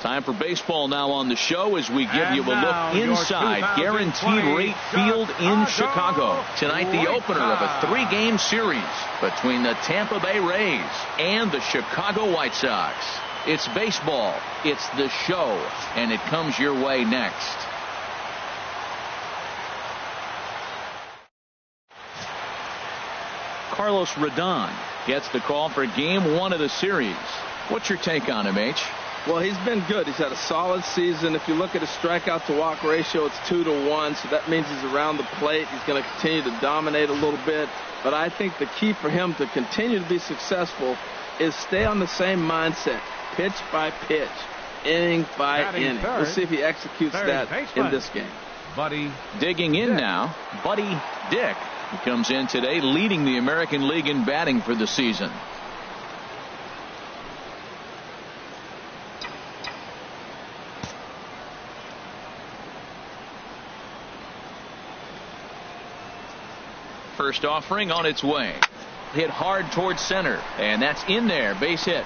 Time for baseball now on the show as we give you a look inside Guaranteed Rate Field in Chicago. Tonight, the opener of a 3-game series between the Tampa Bay Rays and the Chicago White Sox. It's baseball, it's the show, and it comes your way next. Carlos Rodon gets the call for game 1 of the series. What's your take on him, H? Well, he's been good. He's had a solid season. If you look at his strikeout to walk ratio, it's 2-to-1, so that means he's around the plate. He's going to continue to dominate a little bit. But I think the key for him to continue to be successful is stay on the same mindset, pitch by pitch, inning by inning. We'll see if he executes that in this game. Buddy digging in now. Buddy Dick comes in today leading the American League in batting for the season. First offering on its way. Hit hard towards center, and that's in there. Base hit.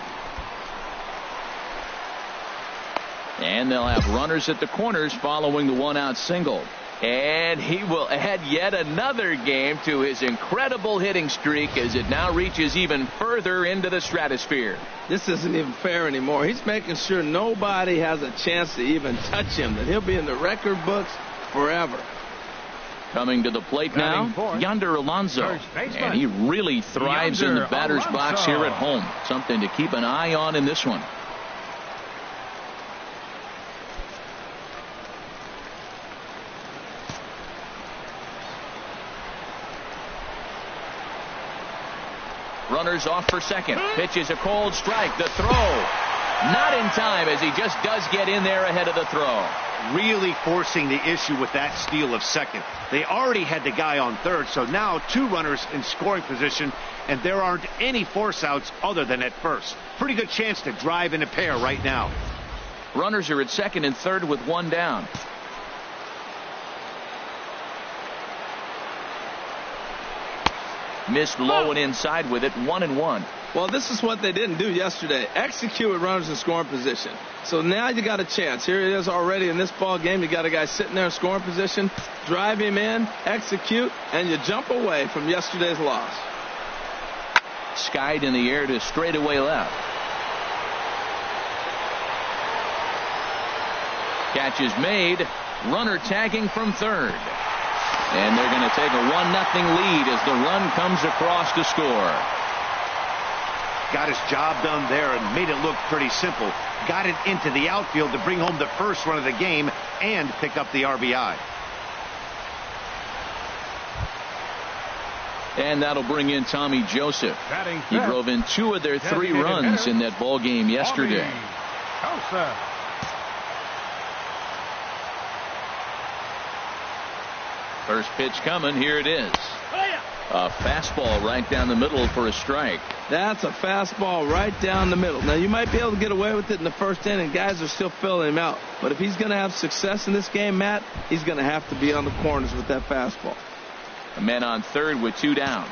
And they'll have runners at the corners following the 1-out single. And he will add yet another game to his incredible hitting streak as it now reaches even further into the stratosphere. This isn't even fair anymore. He's making sure nobody has a chance to even touch him, that he'll be in the record books forever. Coming to the plate now, Yonder Alonso. And he really thrives in the batter's box here at home. Something to keep an eye on in this one. Runners off for second. Pitch is a cold strike. The throw. Not in time, as he just does get in there ahead of the throw. Really forcing the issue with that steal of second. They already had the guy on third, so now 2 runners in scoring position, and there aren't any force outs other than at first. Pretty good chance to drive in a pair right now. Runners are at second and third with 1 down. Missed low and inside with it. 1-1. Well, this is what they didn't do yesterday. Execute with runners in scoring position. So now you got a chance. Here it is already in this ball game. You got a guy sitting there in scoring position. Drive him in, execute, and you jump away from yesterday's loss. Skied in the air to straightaway left. Catch is made. Runner tagging from third. And they're going to take a 1-0 lead as the run comes across to score. Got his job done there and made it look pretty simple. Got it into the outfield to bring home the first run of the game and pick up the RBI. And that'll bring in Tommy Joseph. He drove in 2 of their 3 runs in that ball game yesterday. First pitch coming. Here it is. A fastball right down the middle for a strike. That's a fastball right down the middle. Now, you might be able to get away with it in the first inning. Guys are still filling him out. But if he's going to have success in this game, Matt, he's going to have to be on the corners with that fastball. A man on third with 2 down.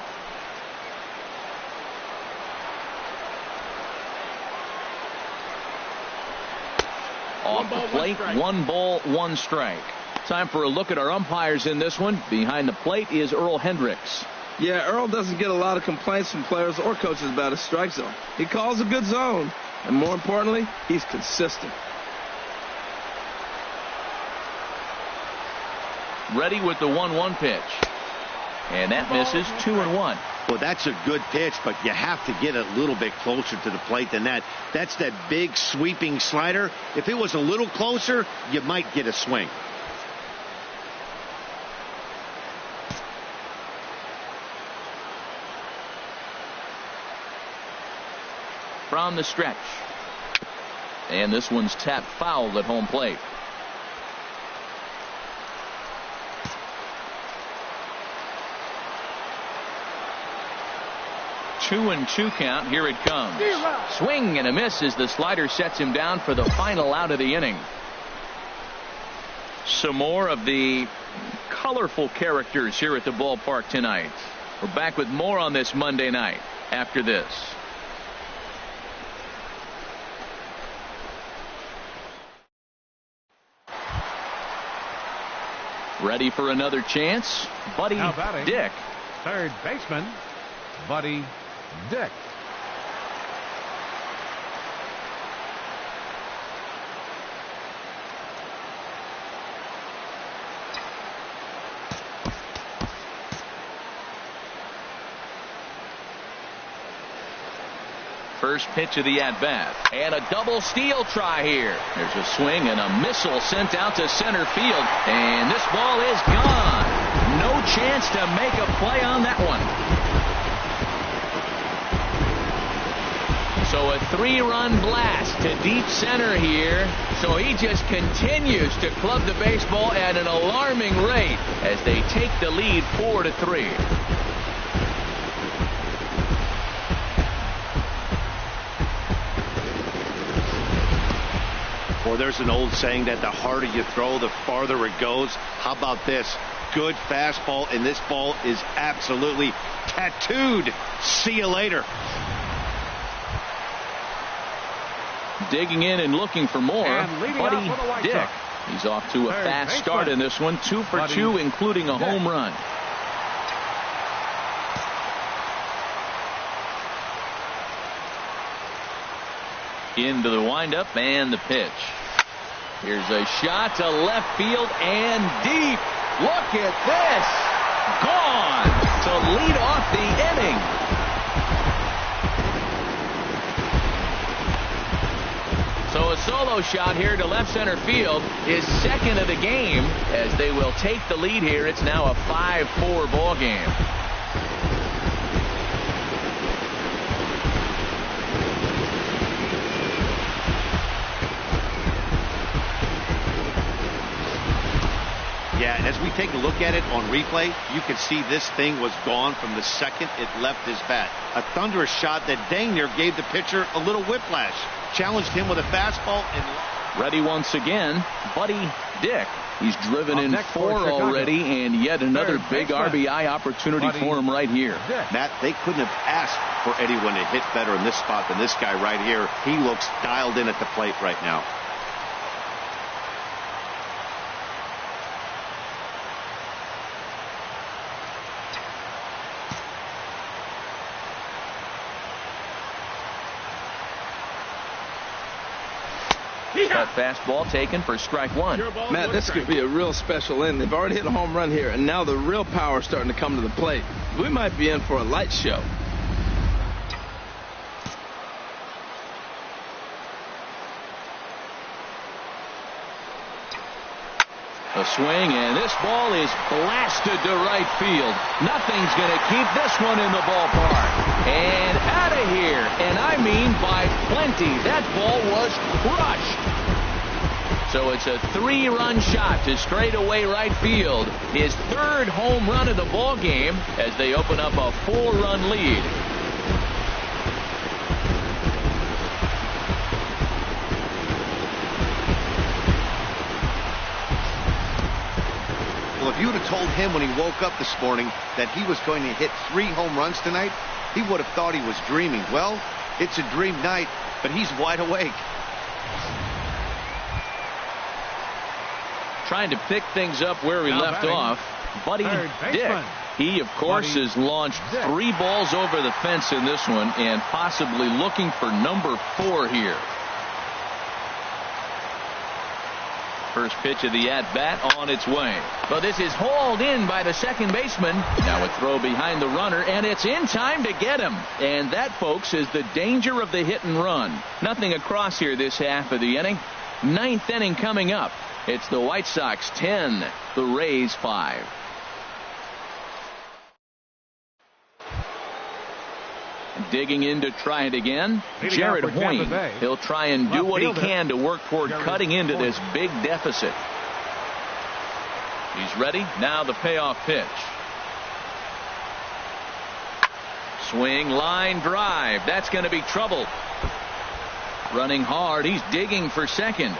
Off the plate, 1 ball, 1 strike. Time for a look at our umpires in this one. Behind the plate is Earl Hendricks. Yeah, Earl doesn't get a lot of complaints from players or coaches about his strike zone. He calls a good zone, and more importantly, he's consistent. Ready with the 1-1 pitch. And that misses. 2-1. Well, that's a good pitch, but you have to get a little bit closer to the plate than that. That's that big sweeping slider. If it was a little closer, you might get a swing. From the stretch. And this one's tapped foul at home plate. Two and 2 count. Here it comes. Swing and a miss as the slider sets him down for the final out of the inning. Some more of the colorful characters here at the ballpark tonight. We're back with more on this Monday night after this. Ready for another chance, Buddy Dick. Third baseman, Buddy Dick. First pitch of the at-bat, and a double steal try here. There's a swing and a missile sent out to center field, and this ball is gone. No chance to make a play on that one. So a 3-run blast to deep center here. So he just continues to club the baseball at an alarming rate as they take the lead 4-3. Well, there's an old saying that the harder you throw, the farther it goes. How about this? Good fastball, and this ball is absolutely tattooed. See you later. Digging in and looking for more, Buddy Dick. He's off to a fast start in this one, 2 for 2, including a home run. Into the windup and the pitch. Here's a shot to left field and deep. Look at this. Gone to lead off the inning. So a solo shot here to left center field, his second of the game, as they will take the lead here. It's now a 5-4 ball game. Yeah, and as we take a look at it on replay, you can see this thing was gone from the second it left his bat. A thunderous shot that dang near gave the pitcher a little whiplash. Challenged him with a fastball. And ready once again, Buddy Dick. He's driven in 4 already, and yet another big RBI opportunity for him right here. Matt, they couldn't have asked for anyone to hit better in this spot than this guy right here. He looks dialed in at the plate right now. That fastball taken for strike 1. Matt, this could be a real special inning. They've already hit a home run here, and now the real power is starting to come to the plate. We might be in for a light show. A swing, and this ball is blasted to right field. Nothing's going to keep this one in the ballpark. And out of here, and I mean by plenty. That ball was crushed. So it's a 3-run shot to straightaway right field. His 3rd home run of the ball game as they open up a 4-run lead. Well, if you would have told him when he woke up this morning that he was going to hit 3 home runs tonight, he would have thought he was dreaming. Well, it's a dream night, but he's wide awake. Trying to pick things up where we left off, Buddy Dick. He, of course, has launched 3 balls over the fence in this one and possibly looking for number 4 here. First pitch of the at-bat on its way. But this is hauled in by the second baseman. Now a throw behind the runner, and it's in time to get him. And that, folks, is the danger of the hit and run. Nothing across here this half of the inning. 9th inning coming up. It's the White Sox 10, the Rays 5. Digging in to try it again, Jared Hoyne. He'll try and do what he can to work toward cutting into this big deficit. He's ready. Now the payoff pitch. Swing, line drive. That's going to be trouble. Running hard. He's digging for second.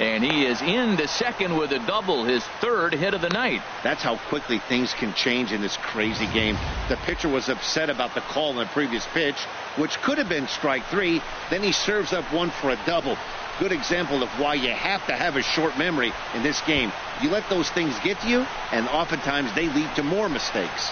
And he is into second with a double, his third hit of the night. That's how quickly things can change in this crazy game. The pitcher was upset about the call on the previous pitch, which could have been strike three. Then he serves up one for a double. Good example of why you have to have a short memory in this game. You let those things get to you, and oftentimes they lead to more mistakes.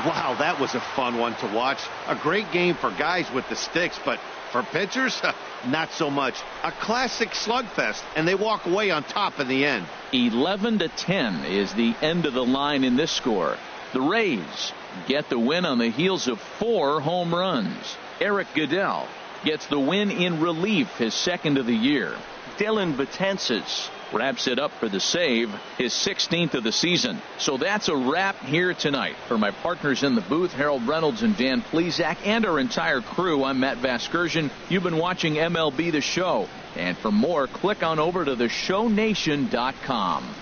Wow, that was a fun one to watch. A great game for guys with the sticks, but for pitchers, not so much. A classic slugfest, and they walk away on top in the end. 11-10 is the end of the line in this score. The Rays get the win on the heels of 4 home runs. Eric Goodell gets the win in relief, his second of the year. Dylan Betances wraps it up for the save, his 16th of the season. So that's a wrap here tonight. For my partners in the booth, Harold Reynolds and Dan Plesac, and our entire crew, I'm Matt Vasgersian. You've been watching MLB The Show. And for more, click on over to theshownation.com.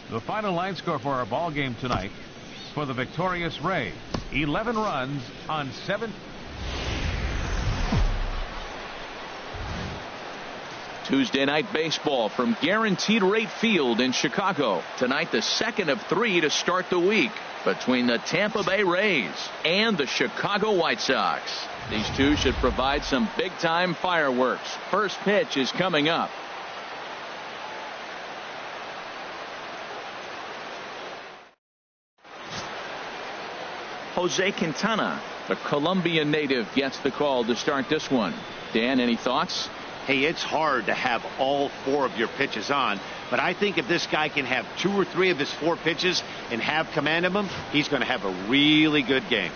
The final line score for our ball game tonight: for the victorious Rays, 11 runs on 7. Tuesday night baseball from Guaranteed Rate Field in Chicago. Tonight, the second of 3 to start the week between the Tampa Bay Rays and the Chicago White Sox. These two should provide some big-time fireworks. First pitch is coming up. Jose Quintana, the Colombian native, gets the call to start this one. Dan, any thoughts? Hey, it's hard to have all 4 of your pitches on, but I think if this guy can have 2 or 3 of his 4 pitches and have command of them, he's going to have a really good game.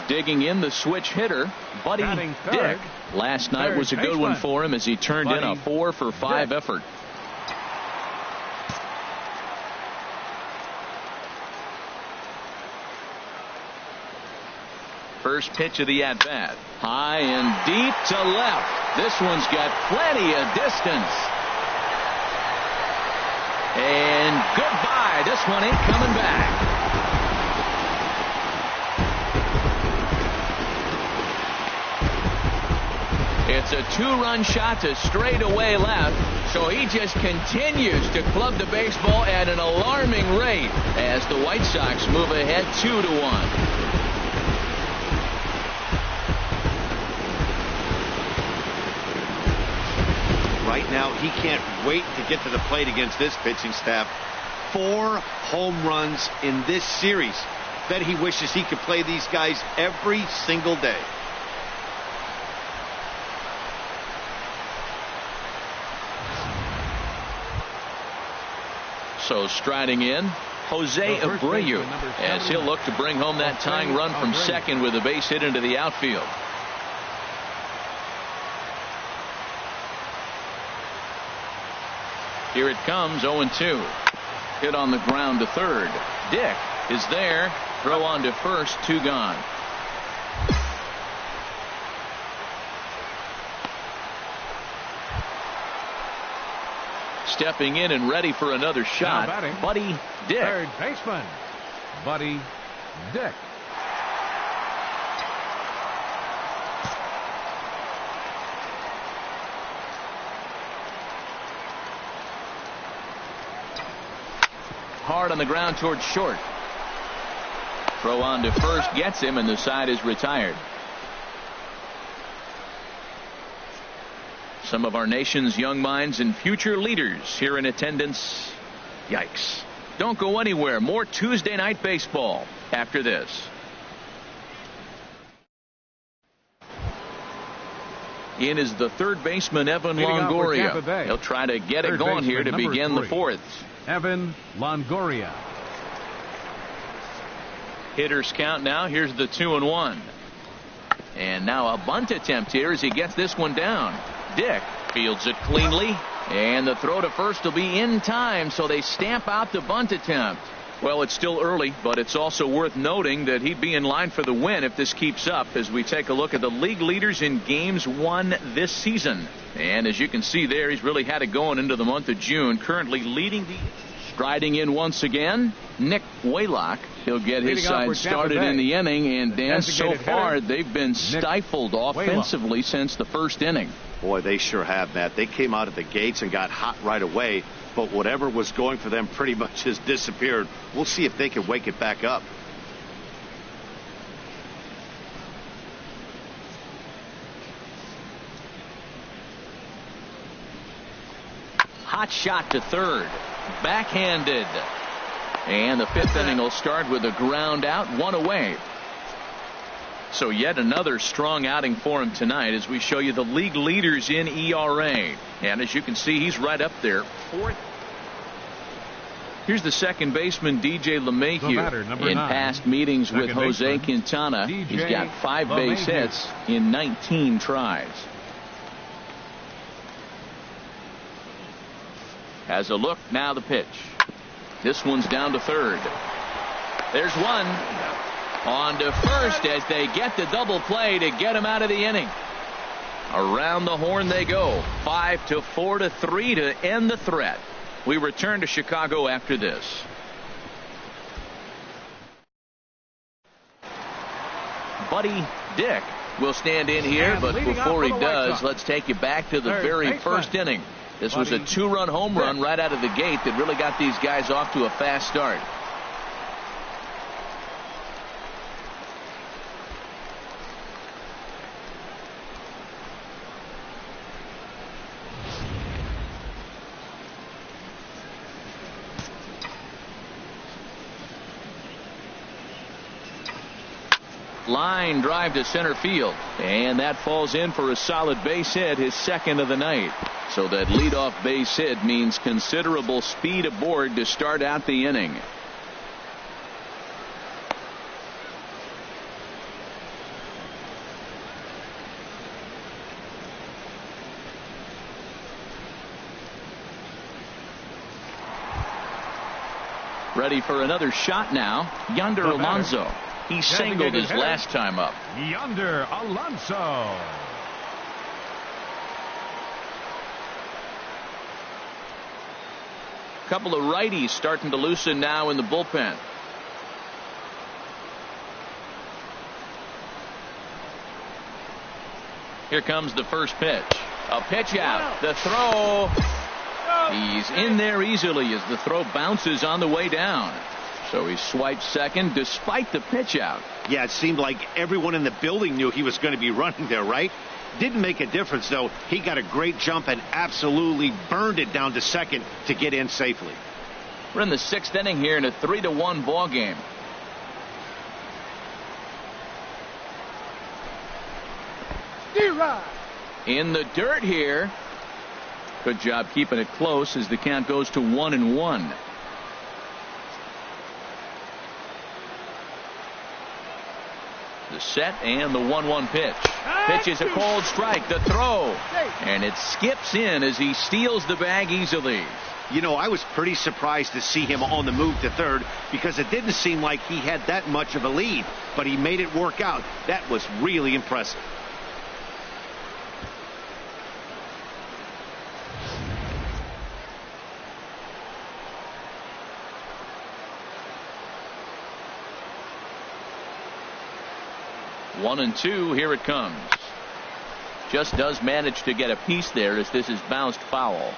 Digging in, the switch hitter, Buddy Dick. Last night was a good one for him as he turned in a 4-for-5 effort. First pitch of the at-bat. High and deep to left. This one's got plenty of distance. And goodbye. This one ain't coming back. It's a 2-run shot to straightaway left. So he just continues to club the baseball at an alarming rate as the White Sox move ahead 2-1. Right now, he can't wait to get to the plate against this pitching staff. 4 home runs in this series. Bet he wishes he could play these guys every single day. So striding in, Jose Abreu, as he'll look to bring home that tying run from second with a base hit into the outfield. Here it comes, 0-2. Hit on the ground to third. Dick is there. Throw on to first, 2 gone. Stepping in and ready for another shot, Buddy Dick. Third baseman, Buddy Dick. Hard on the ground towards short. Throw on to first gets him, and the side is retired. Some of our nation's young minds and future leaders here in attendance. Yikes. Don't go anywhere. More Tuesday night baseball after this. In is the third baseman, Evan Longoria. He'll try to get it going here to begin the 4th. Evan Longoria. Hitters count now. Here's the 2-1. And now a bunt attempt here as he gets this one down. Dick fields it cleanly, and the throw to first will be in time, so they stamp out the bunt attempt. Well, it's still early, but it's also worth noting that he'd be in line for the win if this keeps up as we take a look at the league leaders in games won this season. And as you can see there, he's really had it going into the month of June, currently leading the... Striding in once again, Nick Waylock. He'll get his side started in the inning, and Dan, so far they've been stifled offensively since the first inning. Boy, they sure have, Matt. They came out of the gates and got hot right away, but whatever was going for them pretty much has disappeared. We'll see if they can wake it back up. Hot shot to third. Backhanded. And the fifth inning will start with a ground out, one away. So yet another strong outing for him tonight as we show you the league leaders in ERA. And as you can see, he's right up there. Fourth. Here's the second baseman, DJ LeMahieu. In past meetings with Jose Quintana, he's got 5 base hits in 19 tries. Has a look, now the pitch. This one's down to third. There's one. On to first as they get the double play to get him out of the inning. Around the horn they go. 5-4-3 to end the threat. We return to Chicago after this. Buddy Dick will stand in here, but before he does, let's take you back to the very first inning. This was a 2-run home run right out of the gate that really got these guys off to a fast start. Line drive to center field, and that falls in for a solid base hit, his second of the night. So that leadoff base hit means considerable speed aboard to start out the inning. Ready for another shot now. Yonder Alonso. He singled his last time up. Yonder Alonso. Couple of righties starting to loosen now in the bullpen. Here comes the first pitch. A pitch out. The throw. He's in there easily as the throw bounces on the way down. So he swipes second despite the pitch out. Yeah, it seemed like everyone in the building knew he was going to be running there, right? Didn't make a difference, though. He got a great jump and absolutely burned it down to second to get in safely. We're in the 6th inning here in a 3-1 ball game. In the dirt here. Good job keeping it close as the count goes to 1-1. The set and the 1-1 pitch. Pitch is a cold strike. The throw. And it skips in as he steals the bag easily. You know, I was pretty surprised to see him on the move to third because it didn't seem like he had that much of a lead. But he made it work out. That was really impressive. One and two, here it comes. Just does manage to get a piece there as this is bounced foul.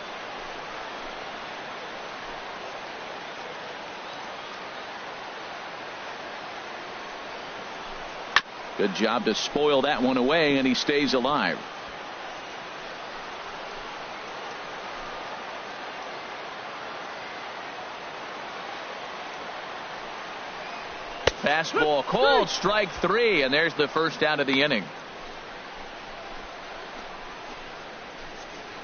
Good job to spoil that one away, and he stays alive. Fastball called, strike 3, and there's the first out of the inning.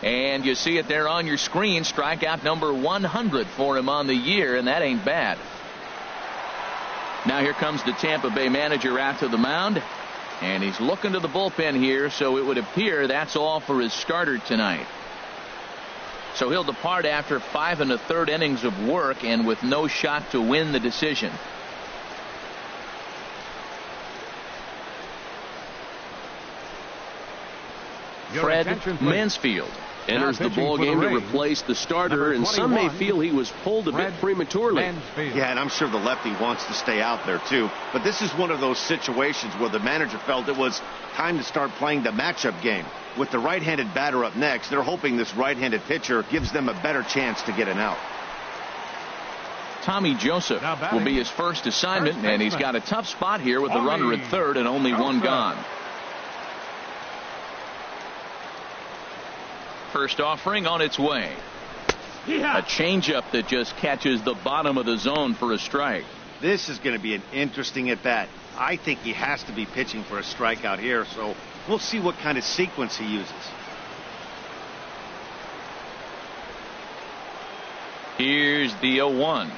And you see it there on your screen, strikeout number 100 for him on the year, and that ain't bad. Now here comes the Tampa Bay manager out to the mound, and he's looking to the bullpen here, so it would appear that's all for his starter tonight. So he'll depart after 5 1/3 innings of work and with no shot to win the decision. Fred Mansfield enters the ball game to replace the starter, and some may feel he was pulled a bit prematurely. Yeah, and I'm sure the lefty wants to stay out there too. But this is one of those situations where the manager felt it was time to start playing the matchup game. With the right-handed batter up next, they're hoping this right-handed pitcher gives them a better chance to get an out. Tommy Joseph will be his first assignment, and he's got a tough spot here with the runner at third and only one gone. First offering on its way. A changeup that just catches the bottom of the zone for a strike. This is going to be an interesting at bat. I think he has to be pitching for a strikeout here, so we'll see what kind of sequence he uses. Here's the 0-1.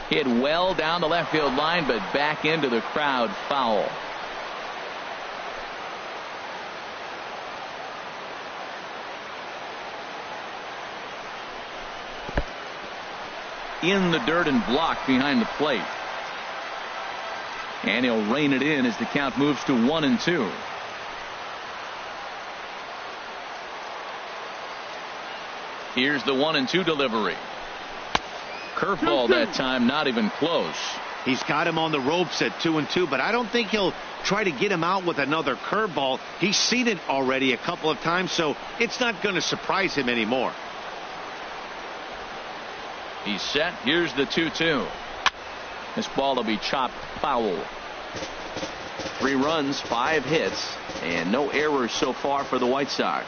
Hit well down the left field line, but back into the crowd, foul. In the dirt and blocked behind the plate. And he'll rein it in as the count moves to 1-2. Here's the 1-2 delivery. Curveball that time, not even close. He's got him on the ropes at 2-2, but I don't think he'll try to get him out with another curveball. He's seen it already a couple of times, so it's not going to surprise him anymore. He's set. Here's the 2-2. This ball will be chopped foul. 3 runs, 5 hits, and no errors so far for the White Sox.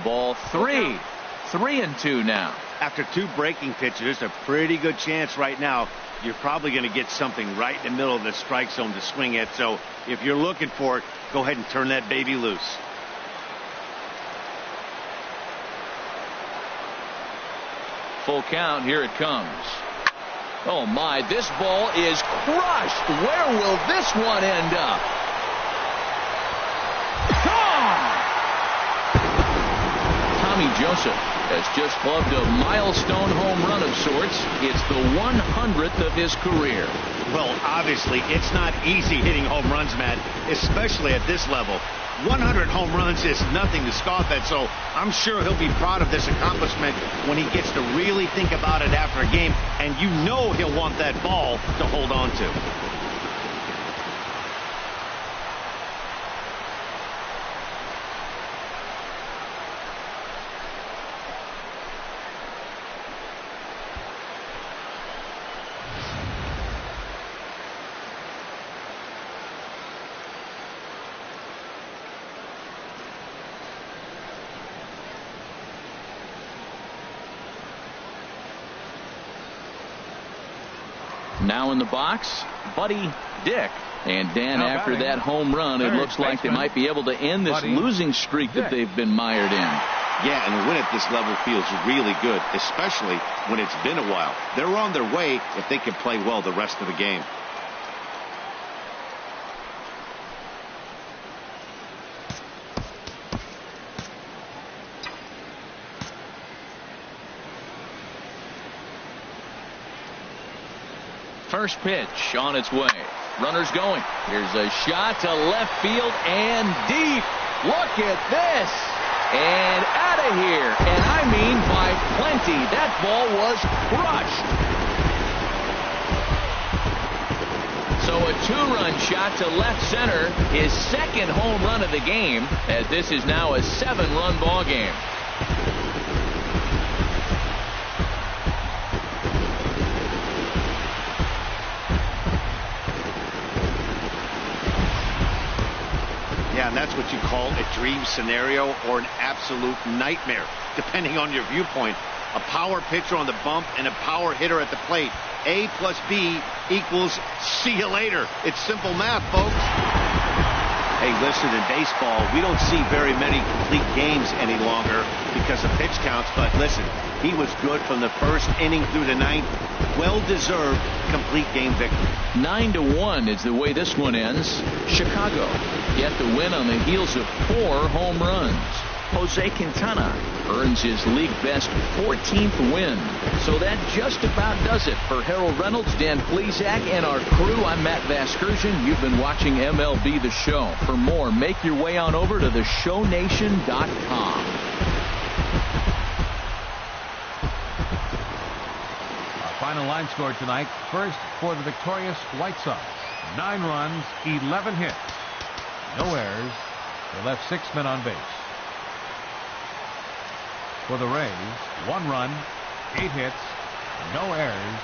Ball 3. 3-2 now. After 2 breaking pitches, there's a pretty good chance right now you're probably going to get something right in the middle of the strike zone to swing at. So if you're looking for it, go ahead and turn that baby loose. Full count. Here it comes. Oh my, this ball is crushed. Where will this one end up? Gone! Tommy Joseph has just clubbed a milestone home run of sorts. It's the 100th of his career. Well, obviously, it's not easy hitting home runs, Matt, especially at this level. 100 home runs is nothing to scoff at, so I'm sure he'll be proud of this accomplishment when he gets to really think about it after a game, and you know he'll want that ball to hold on to. Now in the box, Buddy Dick. And Dan, after that home run, it looks like they might be able to end this losing streak that they've been mired in. Yeah, and a win at this level feels really good, especially when it's been a while. They're on their way if they can play well the rest of the game. First pitch on its way. Runners going. Here's a shot to left field and deep. Look at this. And out of here. And I mean by plenty. That ball was crushed. So a 2-run shot to left center. His second home run of the game, as this is now a 7-run ball game. Yeah, and that's what you call a dream scenario or an absolute nightmare, depending on your viewpoint. A power pitcher on the bump and a power hitter at the plate. A plus B equals see you later. It's simple math, folks. Hey, listen, in baseball, we don't see very many complete games any longer because of pitch counts. But listen, he was good from the first inning through the ninth. well-deserved complete game victory. 9-1 is the way this one ends. Chicago get the win on the heels of 4 home runs. Jose Quintana earns his league best 14th win. So that just about does it. For Harold Reynolds, Dan Plesac, and our crew, I'm Matt Vasgersian. You've been watching MLB The Show. For more, make your way on over to theshownation.com. Final line score tonight. First for the victorious White Sox. 9 runs, 11 hits. No errors. They left 6 men on base. For the Rays, 1 run, 8 hits, no errors.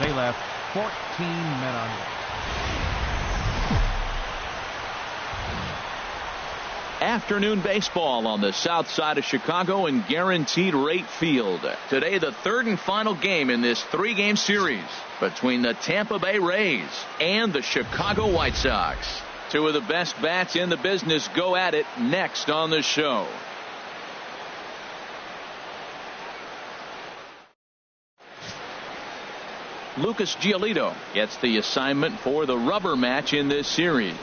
They left 14 men on base. Afternoon baseball on the south side of Chicago in Guaranteed Rate Field. Today, the third and final game in this 3-game series between the Tampa Bay Rays and the Chicago White Sox. 2 of the best bats in the business go at it next on the show. Lucas Giolito gets the assignment for the rubber match in this series.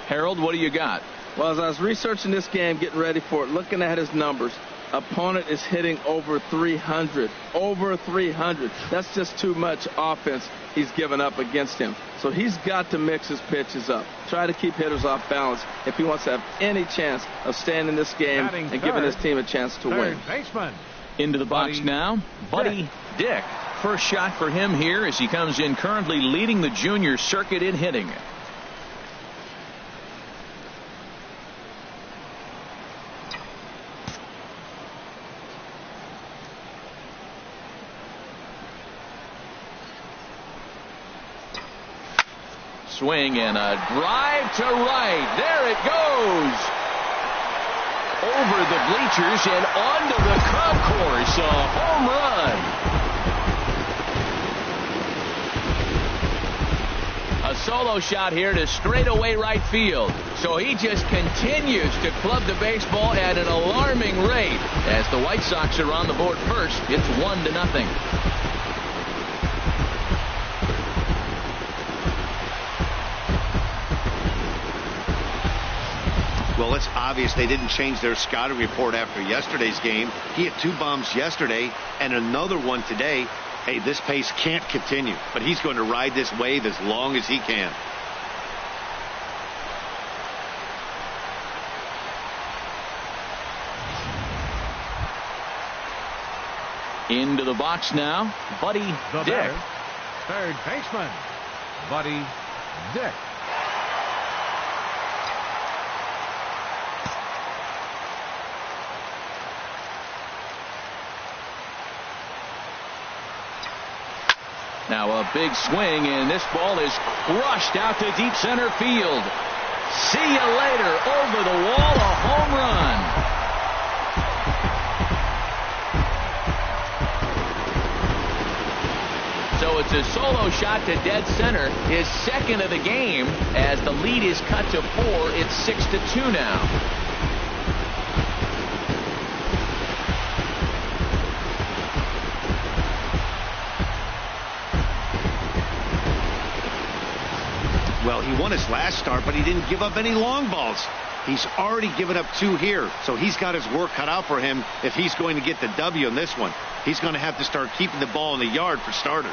Harold, what do you got? Well, as I was researching this game, getting ready for it, looking at his numbers, opponent is hitting over 300. Over 300. That's just too much offense he's given up against him. So he's got to mix his pitches up. Try to keep hitters off balance if he wants to have any chance of staying in this game and giving his team a chance to win. Baseman. Into the box now, Buddy Dick. First shot for him here as he comes in currently leading the junior circuit in hitting. Swing and a drive to right. There it goes. Over the bleachers and onto the concourse. A home run. A solo shot here to straightaway right field. So he just continues to club the baseball at an alarming rate. As the White Sox are on the board first, it's 1-0. Well, it's obvious they didn't change their scouting report after yesterday's game. He had 2 bombs yesterday and another one today. Hey, this pace can't continue, but he's going to ride this wave as long as he can. Into the box now, Buddy Dick. Third baseman, Buddy Dick. Now a big swing, and this ball is crushed out to deep center field. See you later. Over the wall, a home run. So it's a solo shot to dead center, his second of the game. As the lead is cut to 4, it's 6-2 now. Well, he won his last start, but he didn't give up any long balls. He's already given up 2 here, so he's got his work cut out for him if he's going to get the W in this one. He's going to have to start keeping the ball in the yard for starters.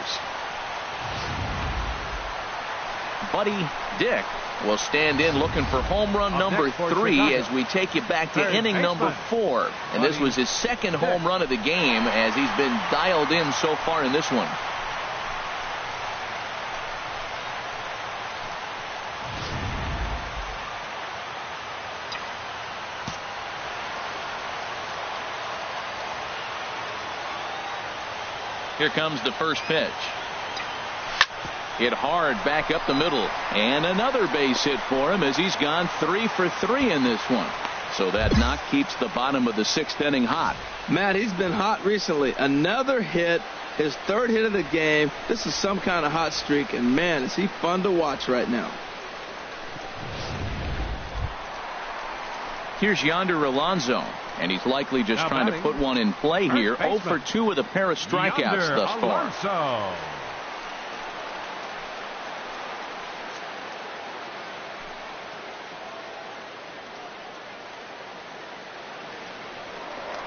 Buddy Dick will stand in looking for home run number 3 as we take you back to inning number 4. And this was his second home run of the game as he's been dialed in so far in this one. Here comes the first pitch. Hit hard back up the middle. And another base hit for him as he's gone 3 for 3 in this one. So that knock keeps the bottom of the 6th inning hot. Matt, he's been hot recently. Another hit, his 3rd hit of the game. This is some kind of hot streak. And, man, is he fun to watch right now. Here's Yonder Alonso. And he's likely just trying to put one in play here. 0 for 2 with a pair of strikeouts thus far.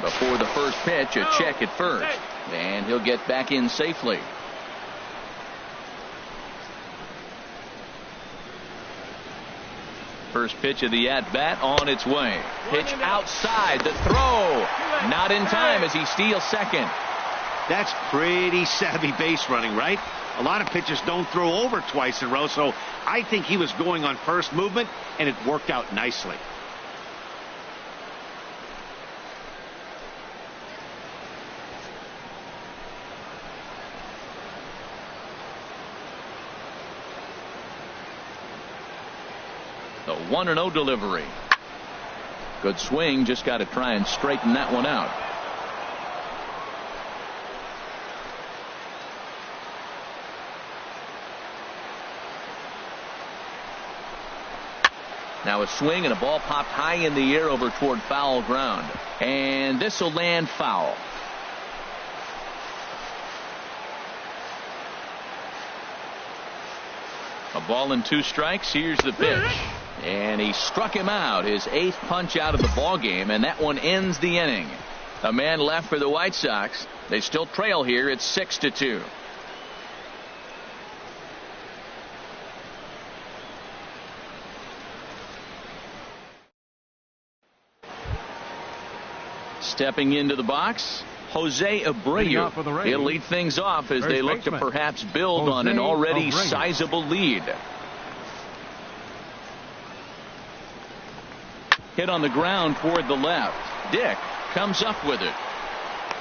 Before the first pitch, a check at first. And he'll get back in safely. First pitch of the at-bat on its way. Pitch outside. The throw. Not in time as he steals second. That's pretty savvy base running, right? A lot of pitchers don't throw over twice in a row, so I think he was going on first movement, and it worked out nicely. The 1-0 delivery. Good swing. Just got to try and straighten that one out. Now a swing and a ball popped high in the air over toward foul ground. And this will land foul. A ball and 2 strikes. Here's the pitch. And he struck him out. His 8th punch out of the ball game, and that one ends the inning. A man left for the White Sox. They still trail here. It's 6-2. Stepping into the box, Jose Abreu. He'll lead things off as they look to perhaps build on an already sizable lead. Hit on the ground toward the left. Dick comes up with it.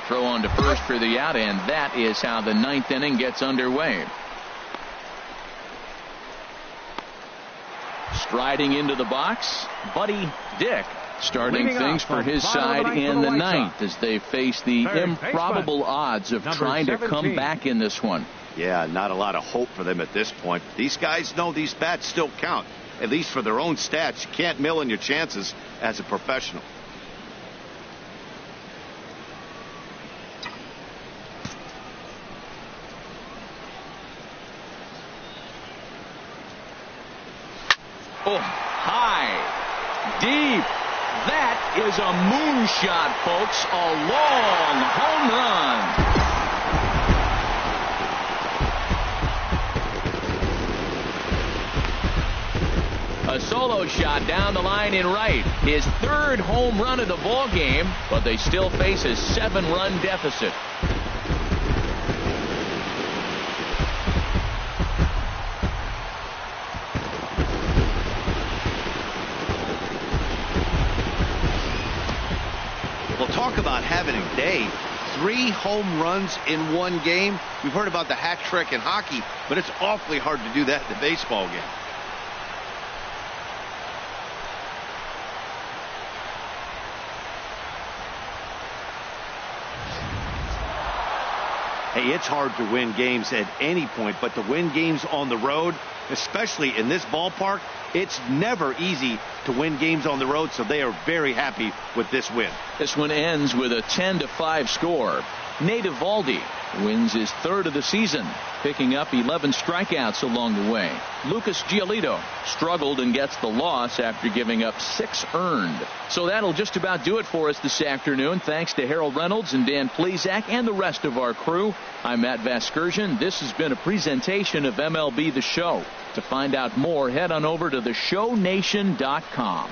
Throw on to first for the out, and that is how the 9th inning gets underway. Striding into the box, Buddy Dick, starting things for his side in the 9th as they face the improbable odds of trying to come back in this one. Yeah, not a lot of hope for them at this point. These guys know these bats still count, at least for their own stats. You can't mill in your chances as a professional. Oh, high, deep. That is a moonshot, folks. A long home run. A solo shot down the line in right. His 3rd home run of the ball game, but they still face a 7-run deficit. Talk about having a day. 3 home runs in one game. We've heard about the hat trick in hockey, but it's awfully hard to do that in a baseball game. Hey, it's hard to win games at any point, but to win games on the road, especially in this ballpark, it's never easy to win games on the road, so they are very happy with this win. This one ends with a 10-5 score. Nate Eovaldi wins his 3rd of the season, picking up 11 strikeouts along the way. Lucas Giolito struggled and gets the loss after giving up 6 earned. So that'll just about do it for us this afternoon. Thanks to Harold Reynolds and Dan Plesac and the rest of our crew. I'm Matt Vasgersian. This has been a presentation of MLB The Show. To find out more, head on over to theshownation.com.